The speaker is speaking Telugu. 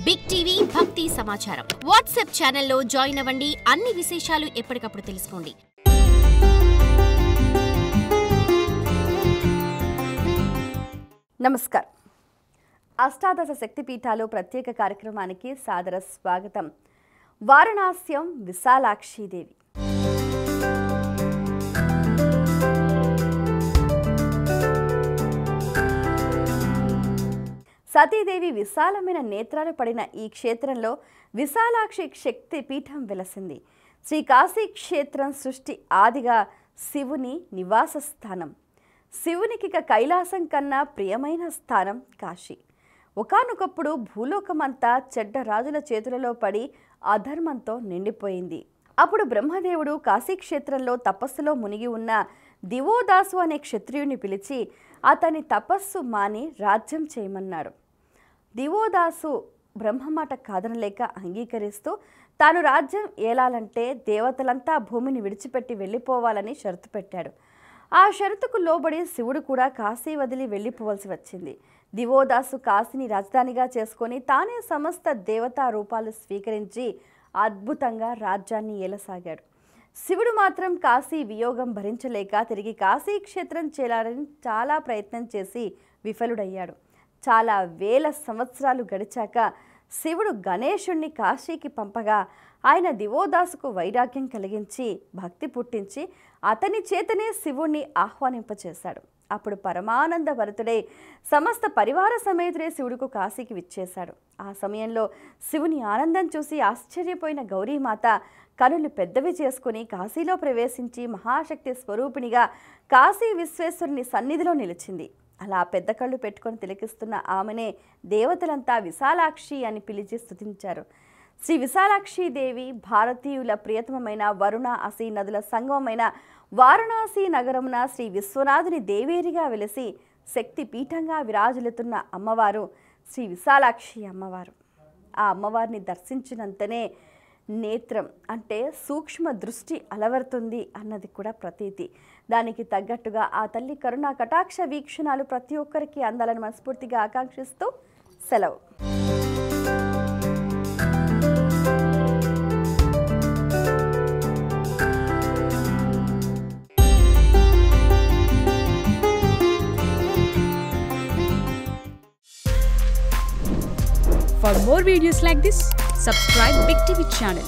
బిగ్ టీవీ భక్తి సమాచారం వాట్సాప్ ఛానల్లో జాయిన్ అవ్వండి. అన్ని విశేషాలు ఎప్పటికప్పుడు తెలుసుకోండి. నమస్కారం. అష్టాదశ శక్తిపీఠాలు ప్రత్యేక కార్యక్రమానికి సాదర స్వాగతం. వారణాస్యం విశాలాక్షీదేవి. సతీదేవి విశాలమైన నేత్రాలు పడిన ఈ క్షేత్రంలో విశాలాక్షి శక్తి పీఠం వెలసింది. శ్రీ కాశీ క్షేత్రం సృష్టి ఆదిగా శివుని నివాస స్థానం. శివునికి కైలాసం కన్నా ప్రియమైన స్థానం కాశీ. ఒకానొకప్పుడు భూలోకమంతా చెడ్డ రాజుల చేతులలో పడి అధర్మంతో నిండిపోయింది. అప్పుడు బ్రహ్మదేవుడు కాశీక్షేత్రంలో తపస్సులో మునిగి ఉన్న దివోదాసు అనే క్షత్రియుని పిలిచి అతని తపస్సు మాని రాజ్యం చేయమన్నాడు. దివోదాసు బ్రహ్మమాట కాదనలేక అంగీకరిస్తూ తాను రాజ్యం ఏలాలంటే దేవతలంతా భూమిని విడిచిపెట్టి వెళ్ళిపోవాలని షరతు పెట్టాడు. ఆ షరతుకు లోబడి శివుడు కూడా కాశీ వదిలి వెళ్ళిపోవలసి వచ్చింది. దివోదాసు కాశీని రాజధానిగా చేసుకొని తానే సమస్త దేవతా రూపాలు స్వీకరించి అద్భుతంగా రాజ్యాన్ని ఏలసాగాడు. శివుడు మాత్రం కాశీ వియోగం భరించలేక తిరిగి కాశీ క్షేత్రం చేరాలని చాలా ప్రయత్నం చేసి విఫలుడయ్యాడు. చాలా వేల సంవత్సరాలు గడిచాక శివుడు గణేశుణ్ణి కాశీకి పంపగా ఆయన దివోదాసుకు వైరాగ్యం కలిగించి భక్తి పుట్టించి అతని చేతనే శివుణ్ణి ఆహ్వానింపచేశాడు. అప్పుడు పరమానంద భరితుడై సమస్త పరివార సమేతుడే శివుడుకు కాశీకి విచ్చేశాడు. ఆ సమయంలో శివుని ఆనందం చూసి ఆశ్చర్యపోయిన గౌరీమాత కనులు పెద్దవి చేసుకుని కాశీలో ప్రవేశించి మహాశక్తి స్వరూపిణిగా కాశీ విశ్వేశ్వరుని సన్నిధిలో నిలిచింది. అలా పెద్ద కళ్ళు పెట్టుకొని తిలకిస్తున్న ఆమెనే దేవతలంతా విశాలాక్షి అని పిలిచి స్తుతించారు. శ్రీ విశాలాక్షీదేవి భారతీయుల ప్రియతమమైన వరుణ అసి నదుల సంగమమైన వారణాసి నగరమున శ్రీ విశ్వనాథుని దేవేరిగా వెలిసి శక్తి పీఠంగా విరాజిల్లుతున్న అమ్మవారు శ్రీ విశాలాక్షి అమ్మవారు. ఆ అమ్మవారిని దర్శించినంతనే నేత్రం అంటే సూక్ష్మ దృష్టి అలవరుతుంది అన్నది కూడా ప్రతీతి. దానికి తగ్గట్టుగా ఆ తల్లి కరుణా కటాక్ష వీక్షణాలు ప్రతి ఒక్కరికి అందాలని మనస్ఫూర్తిగా ఆకాంక్షిస్తూ సెలవు. For more videos like this, subscribe Big TV channel.